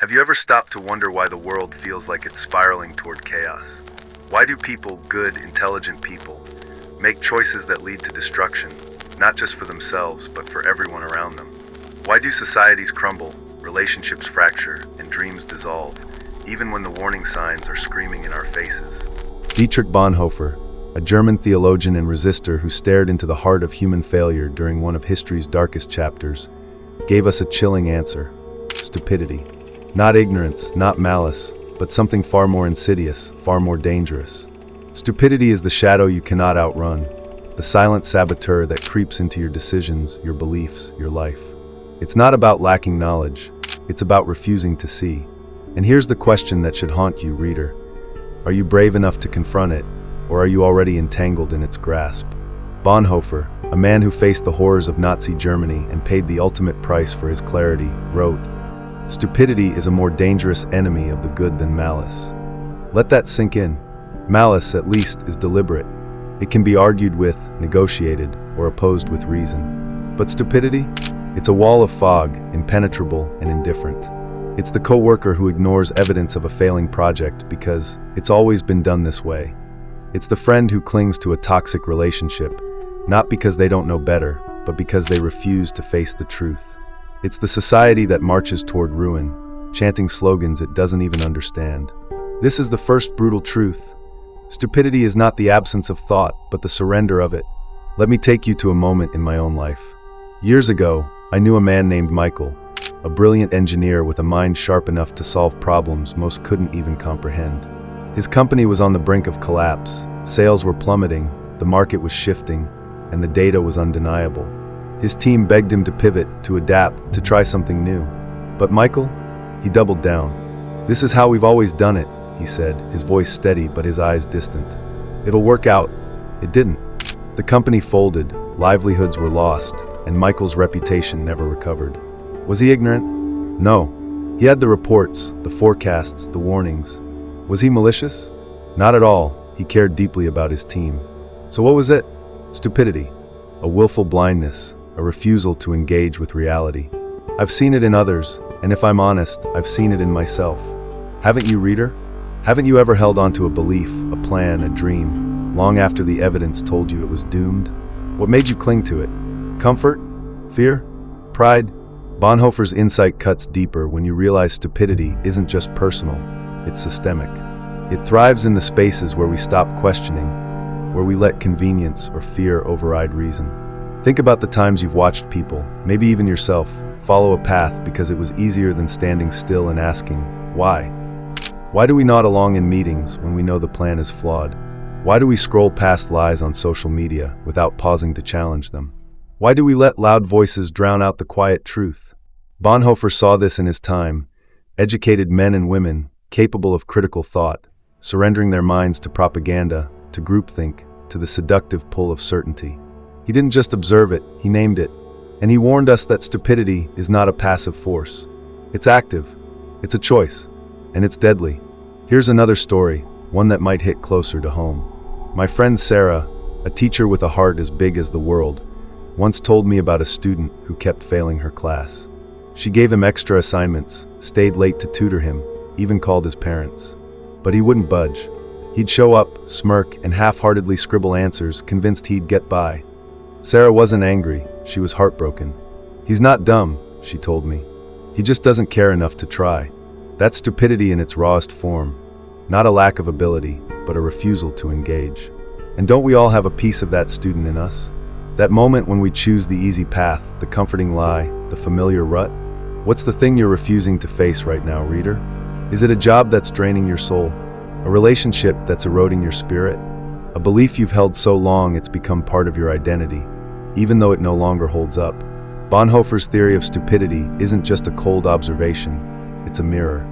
Have you ever stopped to wonder why the world feels like it's spiraling toward chaos? Why do people, good, intelligent people, make choices that lead to destruction, not just for themselves, but for everyone around them? Why do societies crumble, relationships fracture, and dreams dissolve, even when the warning signs are screaming in our faces? Dietrich Bonhoeffer, a German theologian and resistor who stared into the heart of human failure during one of history's darkest chapters, gave us a chilling answer: stupidity. Not ignorance, not malice, but something far more insidious, far more dangerous. Stupidity is the shadow you cannot outrun, the silent saboteur that creeps into your decisions, your beliefs, your life. It's not about lacking knowledge, it's about refusing to see. And here's the question that should haunt you, reader. Are you brave enough to confront it, or are you already entangled in its grasp? Bonhoeffer, a man who faced the horrors of Nazi Germany and paid the ultimate price for his clarity, wrote, "Stupidity is a more dangerous enemy of the good than malice." Let that sink in. Malice, at least, is deliberate. It can be argued with, negotiated, or opposed with reason. But stupidity? It's a wall of fog, impenetrable and indifferent. It's the coworker who ignores evidence of a failing project because it's always been done this way. It's the friend who clings to a toxic relationship, not because they don't know better, but because they refuse to face the truth. It's the society that marches toward ruin, chanting slogans it doesn't even understand. This is the first brutal truth. Stupidity is not the absence of thought, but the surrender of it. Let me take you to a moment in my own life. Years ago, I knew a man named Michael, a brilliant engineer with a mind sharp enough to solve problems most couldn't even comprehend. His company was on the brink of collapse. Sales were plummeting, the market was shifting, and the data was undeniable. His team begged him to pivot, to adapt, to try something new. But Michael, he doubled down. "This is how we've always done it," he said, his voice steady but his eyes distant. "It'll work out." It didn't. The company folded, livelihoods were lost, and Michael's reputation never recovered. Was he ignorant? No. He had the reports, the forecasts, the warnings. Was he malicious? Not at all. He cared deeply about his team. So what was it? Stupidity. A willful blindness, a refusal to engage with reality. I've seen it in others, and if I'm honest, I've seen it in myself. Haven't you, reader? Haven't you ever held onto a belief, a plan, a dream, long after the evidence told you it was doomed? What made you cling to it? Comfort? Fear? Pride? Bonhoeffer's insight cuts deeper when you realize stupidity isn't just personal, it's systemic. It thrives in the spaces where we stop questioning, where we let convenience or fear override reason. Think about the times you've watched people, maybe even yourself, follow a path because it was easier than standing still and asking, why? Why do we nod along in meetings when we know the plan is flawed? Why do we scroll past lies on social media without pausing to challenge them? Why do we let loud voices drown out the quiet truth? Bonhoeffer saw this in his time. Educated men and women, capable of critical thought, surrendering their minds to propaganda, to groupthink, to the seductive pull of certainty. He didn't just observe it, he named it. And he warned us that stupidity is not a passive force. It's active, it's a choice, and it's deadly. Here's another story, one that might hit closer to home. My friend Sarah, a teacher with a heart as big as the world, once told me about a student who kept failing her class. She gave him extra assignments, stayed late to tutor him, even called his parents. But he wouldn't budge. He'd show up, smirk, and half-heartedly scribble answers, convinced he'd get by. Sarah wasn't angry, she was heartbroken. "He's not dumb," she told me. "He just doesn't care enough to try." That's stupidity in its rawest form. Not a lack of ability, but a refusal to engage. And don't we all have a piece of that student in us? That moment when we choose the easy path, the comforting lie, the familiar rut? What's the thing you're refusing to face right now, reader? Is it a job that's draining your soul? A relationship that's eroding your spirit? A belief you've held so long it's become part of your identity, even though it no longer holds up? Bonhoeffer's theory of stupidity isn't just a cold observation, it's a mirror.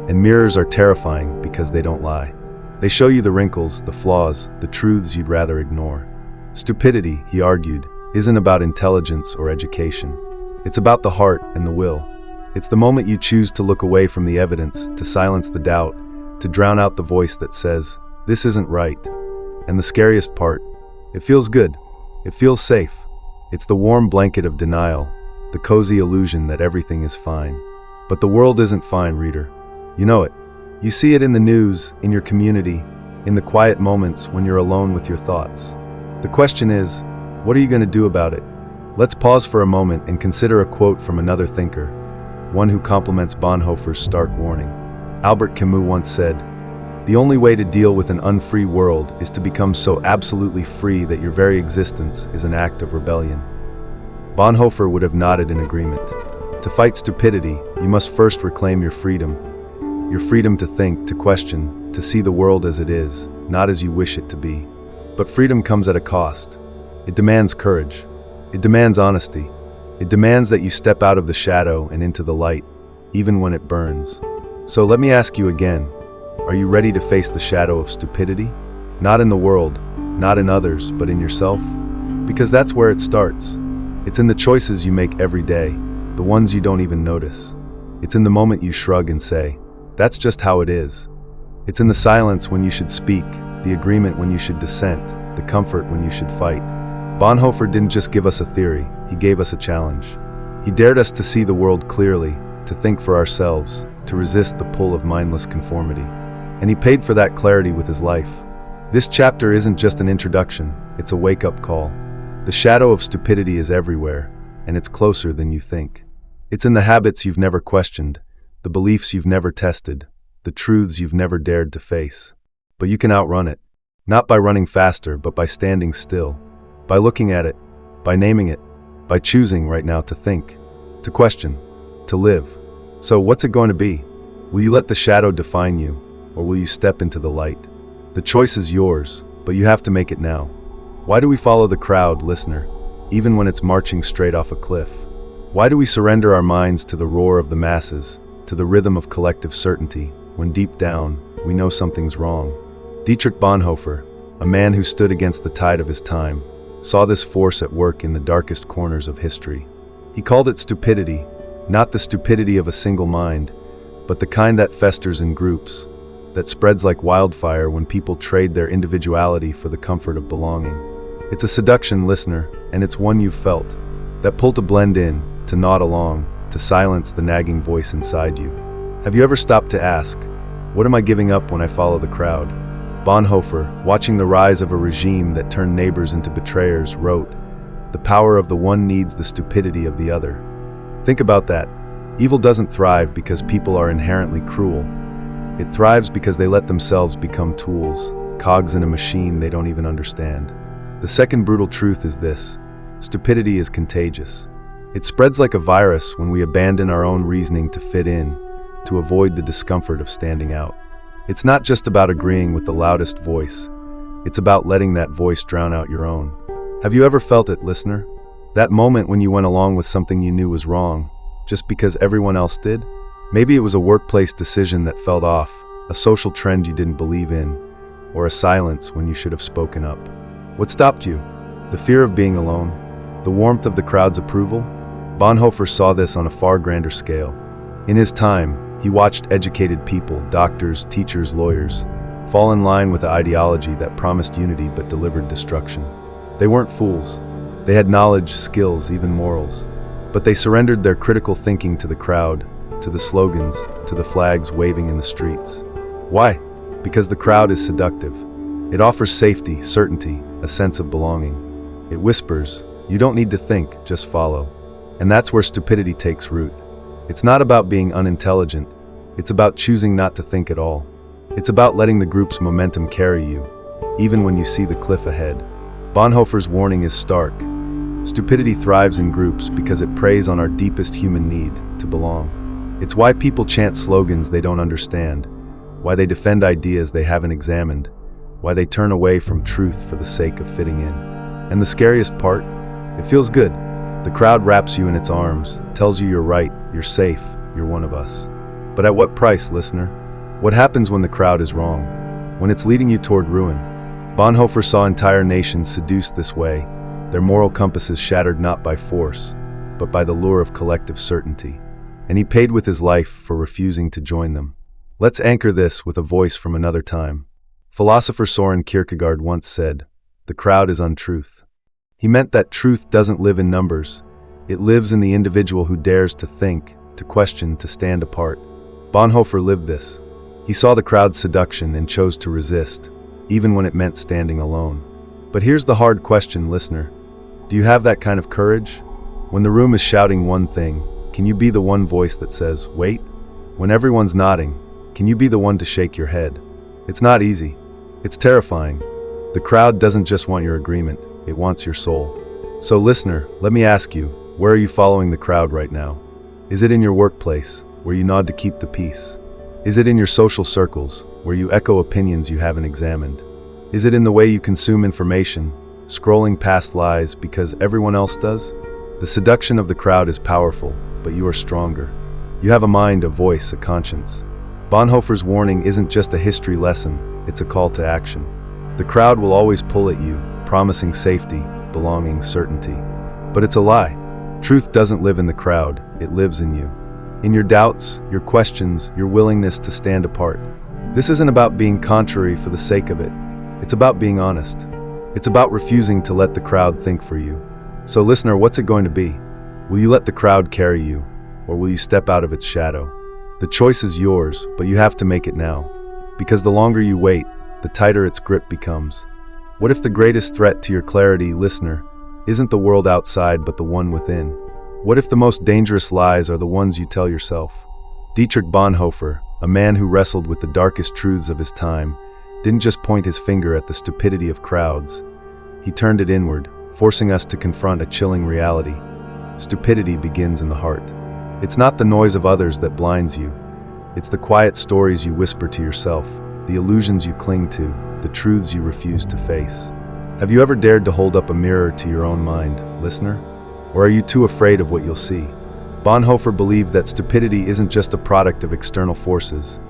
And mirrors are terrifying because they don't lie. They show you the wrinkles, the flaws, the truths you'd rather ignore. Stupidity, he argued, isn't about intelligence or education. It's about the heart and the will. It's the moment you choose to look away from the evidence, to silence the doubt, to drown out the voice that says, "This isn't right." And the scariest part, it feels good. It feels safe. It's the warm blanket of denial, the cozy illusion that everything is fine. But the world isn't fine, reader. You know it. You see it in the news, in your community, in the quiet moments when you're alone with your thoughts. The question is, what are you going to do about it? Let's pause for a moment and consider a quote from another thinker, one who complements Bonhoeffer's stark warning. Albert Camus once said, "The only way to deal with an unfree world is to become so absolutely free that your very existence is an act of rebellion." Bonhoeffer would have nodded in agreement. To fight stupidity, you must first reclaim your freedom to think, to question, to see the world as it is, not as you wish it to be. But freedom comes at a cost. It demands courage. It demands honesty. It demands that you step out of the shadow and into the light, even when it burns. So let me ask you again, are you ready to face the shadow of stupidity? Not in the world, not in others, but in yourself? Because that's where it starts. It's in the choices you make every day, the ones you don't even notice. It's in the moment you shrug and say, "That's just how it is." It's in the silence when you should speak, the agreement when you should dissent, the comfort when you should fight. Bonhoeffer didn't just give us a theory, he gave us a challenge. He dared us to see the world clearly, to think for ourselves, to resist the pull of mindless conformity. And he paid for that clarity with his life. This chapter isn't just an introduction, it's a wake-up call. The shadow of stupidity is everywhere, and it's closer than you think. It's in the habits you've never questioned, the beliefs you've never tested, the truths you've never dared to face. But you can outrun it, not by running faster, but by standing still, by looking at it, by naming it, by choosing right now to think, to question, to live. So what's it going to be? Will you let the shadow define you, or will you step into the light? The choice is yours, but you have to make it now. Why do we follow the crowd, listener, even when it's marching straight off a cliff? Why do we surrender our minds to the roar of the masses, to the rhythm of collective certainty, when deep down, we know something's wrong? Dietrich Bonhoeffer, a man who stood against the tide of his time, saw this force at work in the darkest corners of history. He called it stupidity, not the stupidity of a single mind, but the kind that festers in groups, that spreads like wildfire when people trade their individuality for the comfort of belonging. It's a seduction, listener, and it's one you've felt, that pull to blend in, to nod along, to silence the nagging voice inside you. Have you ever stopped to ask, what am I giving up when I follow the crowd? Bonhoeffer, watching the rise of a regime that turned neighbors into betrayers, wrote, "The power of the one needs the stupidity of the other." Think about that. Evil doesn't thrive because people are inherently cruel. It thrives because they let themselves become tools, cogs in a machine they don't even understand. The second brutal truth is this: stupidity is contagious. It spreads like a virus when we abandon our own reasoning to fit in, to avoid the discomfort of standing out. It's not just about agreeing with the loudest voice. It's about letting that voice drown out your own. Have you ever felt it, listener? That moment when you went along with something you knew was wrong, just because everyone else did? Maybe it was a workplace decision that felt off, a social trend you didn't believe in, or a silence when you should have spoken up. What stopped you? The fear of being alone? The warmth of the crowd's approval? Bonhoeffer saw this on a far grander scale. In his time, he watched educated people, doctors, teachers, lawyers, fall in line with an ideology that promised unity but delivered destruction. They weren't fools. They had knowledge, skills, even morals. But they surrendered their critical thinking to the crowd, to the slogans, to the flags waving in the streets. Why? Because the crowd is seductive. It offers safety, certainty, a sense of belonging. It whispers, you don't need to think, just follow. And that's where stupidity takes root. It's not about being unintelligent. It's about choosing not to think at all. It's about letting the group's momentum carry you, even when you see the cliff ahead. Bonhoeffer's warning is stark. Stupidity thrives in groups because it preys on our deepest human need, to belong. It's why people chant slogans they don't understand, why they defend ideas they haven't examined, why they turn away from truth for the sake of fitting in. And the scariest part? It feels good. The crowd wraps you in its arms, tells you you're right, you're safe, you're one of us. But at what price, listener? What happens when the crowd is wrong? When it's leading you toward ruin? Bonhoeffer saw entire nations seduced this way, their moral compasses shattered not by force, but by the lure of collective certainty. And he paid with his life for refusing to join them. Let's anchor this with a voice from another time. Philosopher Soren Kierkegaard once said, "The crowd is untruth." He meant that truth doesn't live in numbers. It lives in the individual who dares to think, to question, to stand apart. Bonhoeffer lived this. He saw the crowd's seduction and chose to resist, even when it meant standing alone. But here's the hard question, listener. Do you have that kind of courage? When the room is shouting one thing, can you be the one voice that says, wait? When everyone's nodding, can you be the one to shake your head? It's not easy. It's terrifying. The crowd doesn't just want your agreement, it wants your soul. So listener, let me ask you, where are you following the crowd right now? Is it in your workplace, where you nod to keep the peace? Is it in your social circles, where you echo opinions you haven't examined? Is it in the way you consume information, scrolling past lies because everyone else does? The seduction of the crowd is powerful, but you are stronger. You have a mind, a voice, a conscience. Bonhoeffer's warning isn't just a history lesson, it's a call to action. The crowd will always pull at you, promising safety, belonging, certainty. But it's a lie. Truth doesn't live in the crowd, it lives in you. In your doubts, your questions, your willingness to stand apart. This isn't about being contrary for the sake of it. It's about being honest. It's about refusing to let the crowd think for you. So listener, what's it going to be? Will you let the crowd carry you, or will you step out of its shadow? The choice is yours, but you have to make it now. Because the longer you wait, the tighter its grip becomes. What if the greatest threat to your clarity, listener, isn't the world outside but the one within? What if the most dangerous lies are the ones you tell yourself? Dietrich Bonhoeffer, a man who wrestled with the darkest truths of his time, didn't just point his finger at the stupidity of crowds. He turned it inward, forcing us to confront a chilling reality. Stupidity begins in the heart. It's not the noise of others that blinds you. It's the quiet stories you whisper to yourself, the illusions you cling to, the truths you refuse to face. Have you ever dared to hold up a mirror to your own mind, listener? Or are you too afraid of what you'll see? Bonhoeffer believed that stupidity isn't just a product of external forces.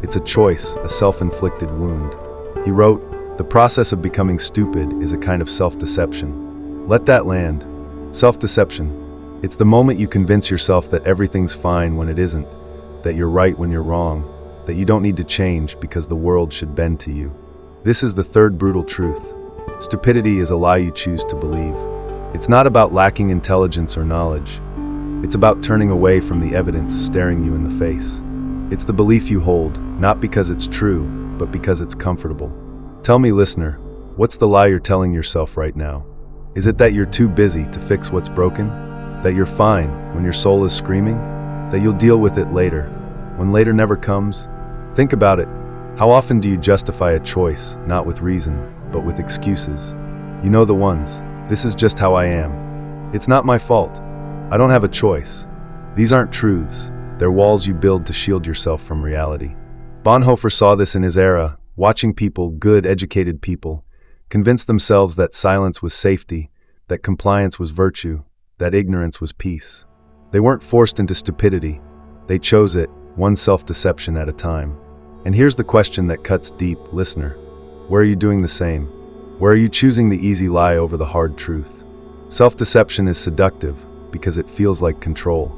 It's a choice, a self-inflicted wound. He wrote, "The process of becoming stupid is a kind of self-deception." Let that land. Self-deception. It's the moment you convince yourself that everything's fine when it isn't, that you're right when you're wrong, that you don't need to change because the world should bend to you. This is the third brutal truth. Stupidity is a lie you choose to believe. It's not about lacking intelligence or knowledge. It's about turning away from the evidence staring you in the face. It's the belief you hold, not because it's true, but because it's comfortable. Tell me, listener, what's the lie you're telling yourself right now? Is it that you're too busy to fix what's broken? That you're fine when your soul is screaming? That you'll deal with it later, when later never comes? Think about it. How often do you justify a choice, not with reason, but with excuses? You know the ones. This is just how I am. It's not my fault. I don't have a choice. These aren't truths. They're walls you build to shield yourself from reality. Bonhoeffer saw this in his era, watching people, good, educated people, convince themselves that silence was safety, that compliance was virtue, that ignorance was peace. They weren't forced into stupidity. They chose it, one self-deception at a time. And here's the question that cuts deep, listener. Where are you doing the same? Where are you choosing the easy lie over the hard truth? Self-deception is seductive because it feels like control.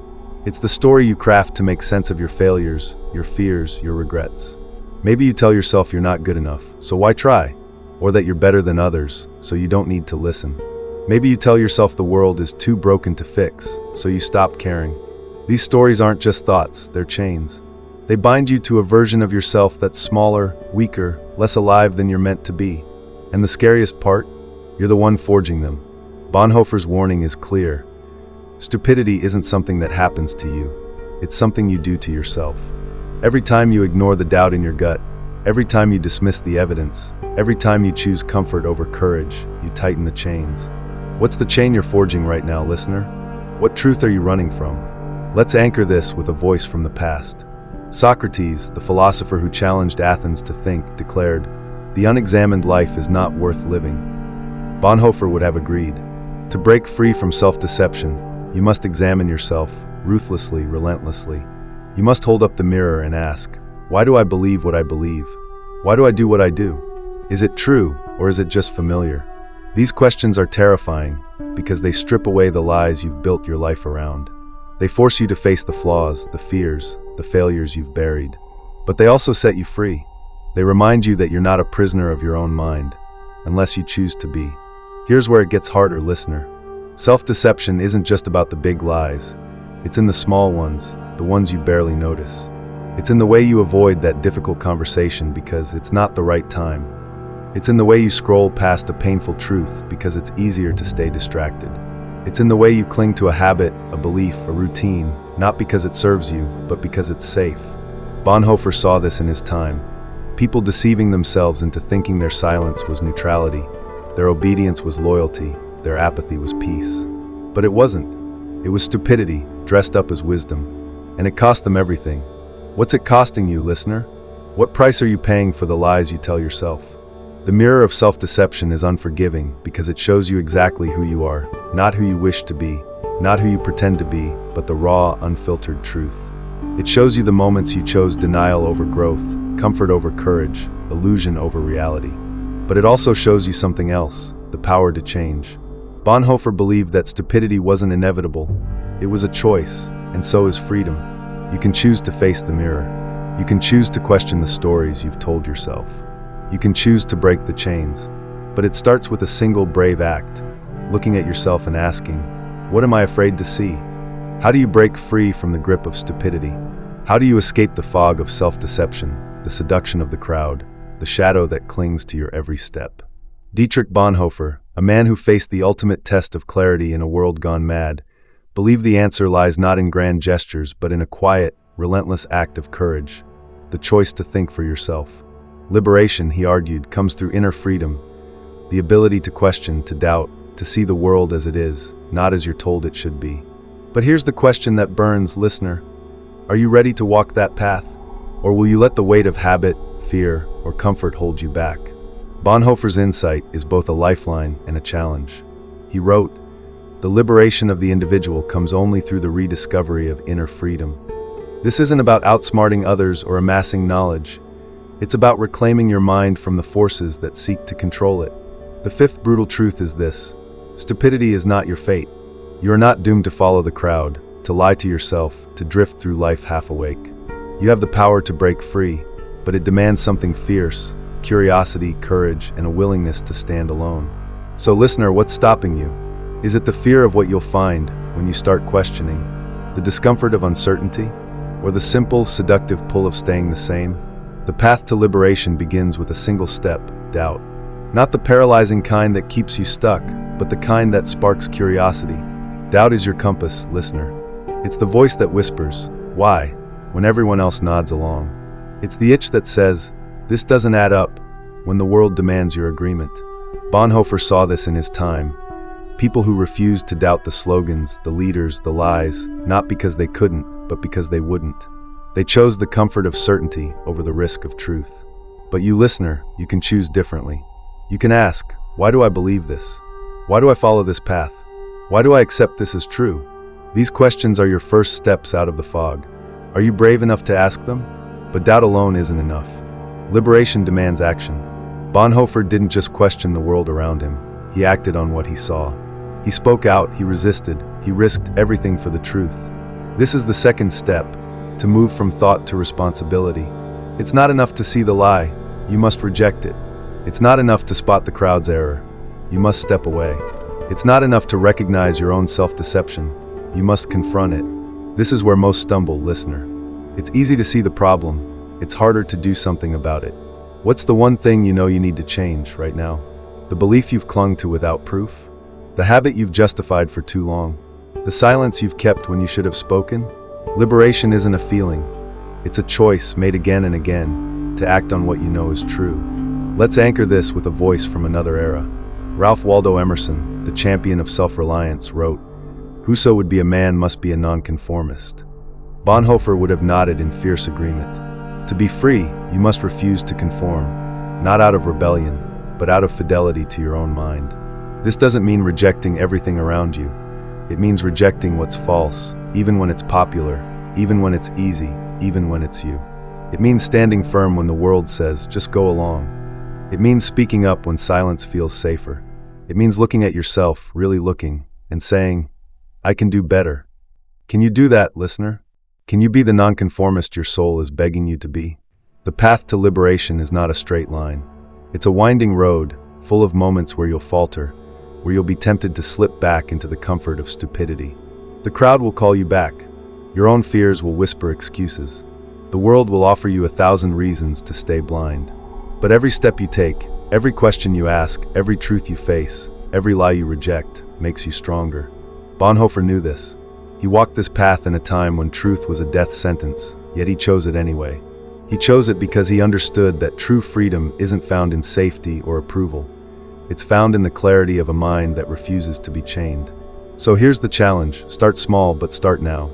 It's the story you craft to make sense of your failures, your fears, your regrets. Maybe you tell yourself you're not good enough, so why try? Or that you're better than others, so you don't need to listen. Maybe you tell yourself the world is too broken to fix, so you stop caring. These stories aren't just thoughts, they're chains. They bind you to a version of yourself that's smaller, weaker, less alive than you're meant to be. And the scariest part? You're the one forging them. Bonhoeffer's warning is clear. Stupidity isn't something that happens to you. It's something you do to yourself. Every time you ignore the doubt in your gut, every time you dismiss the evidence, every time you choose comfort over courage, you tighten the chains. What's the chain you're forging right now, listener? What truth are you running from? Let's anchor this with a voice from the past. Socrates, the philosopher who challenged Athens to think, declared, "The unexamined life is not worth living." Bonhoeffer would have agreed. To break free from self-deception, you must examine yourself, ruthlessly, relentlessly. You must hold up the mirror and ask, why do I believe what I believe? Why do I do what I do? Is it true, or is it just familiar? These questions are terrifying because they strip away the lies you've built your life around. They force you to face the flaws, the fears, the failures you've buried. But they also set you free. They remind you that you're not a prisoner of your own mind, unless you choose to be. Here's where it gets harder, listener. Self-deception isn't just about the big lies. It's in the small ones, the ones you barely notice. It's in the way you avoid that difficult conversation because it's not the right time. It's in the way you scroll past a painful truth because it's easier to stay distracted. It's in the way you cling to a habit, a belief, a routine, not because it serves you, but because it's safe. Bonhoeffer saw this in his time. People deceiving themselves into thinking their silence was neutrality, their obedience was loyalty, their apathy was peace. But it wasn't. It was stupidity, dressed up as wisdom. And it cost them everything. What's it costing you, listener? What price are you paying for the lies you tell yourself? The mirror of self-deception is unforgiving because it shows you exactly who you are, not who you wish to be, not who you pretend to be, but the raw, unfiltered truth. It shows you the moments you chose denial over growth, comfort over courage, illusion over reality. But it also shows you something else, the power to change. Bonhoeffer believed that stupidity wasn't inevitable. It was a choice, and so is freedom. You can choose to face the mirror. You can choose to question the stories you've told yourself. You can choose to break the chains. But it starts with a single brave act, looking at yourself and asking, what am I afraid to see? How do you break free from the grip of stupidity? How do you escape the fog of self-deception, the seduction of the crowd, the shadow that clings to your every step? Dietrich Bonhoeffer, a man who faced the ultimate test of clarity in a world gone mad, believed the answer lies not in grand gestures, but in a quiet, relentless act of courage, the choice to think for yourself. Liberation, he argued, comes through inner freedom, the ability to question, to doubt, to see the world as it is, not as you're told it should be. But here's the question that burns, listener. Are you ready to walk that path? Or will you let the weight of habit, fear, or comfort hold you back? Bonhoeffer's insight is both a lifeline and a challenge. He wrote, "The liberation of the individual comes only through the rediscovery of inner freedom." This isn't about outsmarting others or amassing knowledge. It's about reclaiming your mind from the forces that seek to control it. The fifth brutal truth is this: stupidity is not your fate. You are not doomed to follow the crowd, to lie to yourself, to drift through life half awake. You have the power to break free, but it demands something fierce: curiosity, courage, and a willingness to stand alone. So listener, what's stopping you? Is it the fear of what you'll find when you start questioning? The discomfort of uncertainty? Or the simple, seductive pull of staying the same? The path to liberation begins with a single step: doubt. Not the paralyzing kind that keeps you stuck, but the kind that sparks curiosity. Doubt is your compass, listener. It's the voice that whispers, "Why?" when everyone else nods along. It's the itch that says, "This doesn't add up," when the world demands your agreement. Bonhoeffer saw this in his time. People who refused to doubt the slogans, the leaders, the lies, not because they couldn't, but because they wouldn't. They chose the comfort of certainty over the risk of truth. But you, listener, you can choose differently. You can ask, why do I believe this? Why do I follow this path? Why do I accept this as true? These questions are your first steps out of the fog. Are you brave enough to ask them? But doubt alone isn't enough. Liberation demands action. Bonhoeffer didn't just question the world around him. He acted on what he saw. He spoke out, he resisted, he risked everything for the truth. This is the second step, to move from thought to responsibility. It's not enough to see the lie, you must reject it. It's not enough to spot the crowd's error, you must step away. It's not enough to recognize your own self-deception, you must confront it. This is where most stumble, listener. It's easy to see the problem, it's harder to do something about it. What's the one thing you know you need to change right now? The belief you've clung to without proof? The habit you've justified for too long? The silence you've kept when you should have spoken? Liberation isn't a feeling. It's a choice made again and again to act on what you know is true. Let's anchor this with a voice from another era. Ralph Waldo Emerson, the champion of self-reliance, wrote, "Whoso would be a man must be a nonconformist." Bonhoeffer would have nodded in fierce agreement. To be free, you must refuse to conform, not out of rebellion, but out of fidelity to your own mind. This doesn't mean rejecting everything around you. It means rejecting what's false, even when it's popular, even when it's easy, even when it's you. It means standing firm when the world says, just go along. It means speaking up when silence feels safer. It means looking at yourself, really looking, and saying, I can do better. Can you do that, listener? Can you be the nonconformist your soul is begging you to be? The path to liberation is not a straight line. It's a winding road, full of moments where you'll falter, where you'll be tempted to slip back into the comfort of stupidity. The crowd will call you back. Your own fears will whisper excuses. The world will offer you 1,000 reasons to stay blind. But every step you take, every question you ask, every truth you face, every lie you reject, makes you stronger. Bonhoeffer knew this. He walked this path in a time when truth was a death sentence, yet he chose it anyway. He chose it because he understood that true freedom isn't found in safety or approval. It's found in the clarity of a mind that refuses to be chained. So here's the challenge. Start small, but start now.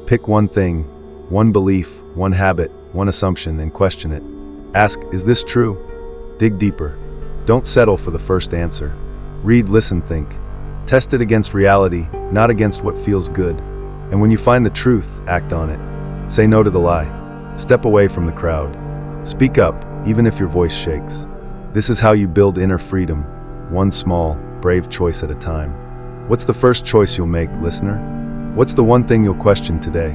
Pick one thing, one belief, one habit, one assumption, and question it. Ask, is this true? Dig deeper. Don't settle for the first answer. Read, listen, think. Test it against reality, not against what feels good. And when you find the truth, act on it. Say no to the lie. Step away from the crowd. Speak up, even if your voice shakes. This is how you build inner freedom, one small, brave choice at a time. What's the first choice you'll make, listener? What's the one thing you'll question today?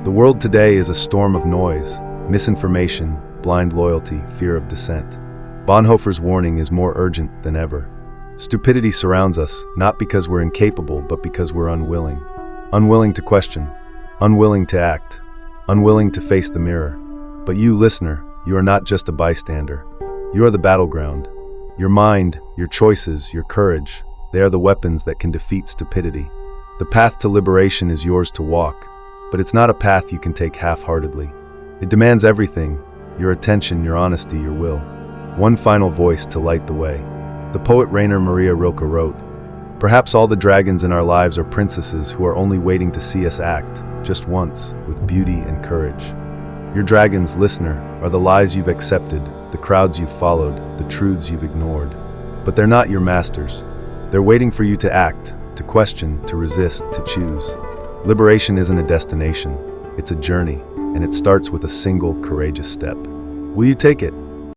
The world today is a storm of noise, misinformation, blind loyalty, fear of dissent. Bonhoeffer's warning is more urgent than ever. Stupidity surrounds us, not because we're incapable, but because we're unwilling. Unwilling to question, unwilling to act, unwilling to face the mirror. But you, listener, you are not just a bystander. You are the battleground. Your mind, your choices, your courage, they are the weapons that can defeat stupidity. The path to liberation is yours to walk, but it's not a path you can take half-heartedly. It demands everything, your attention, your honesty, your will. One final voice to light the way. The poet Rainer Maria Rilke wrote, "Perhaps all the dragons in our lives are princesses who are only waiting to see us act, just once, with beauty and courage." Your dragons, listener, are the lies you've accepted, the crowds you've followed, the truths you've ignored. But they're not your masters. They're waiting for you to act, to question, to resist, to choose. Liberation isn't a destination, it's a journey, and it starts with a single courageous step. Will you take it?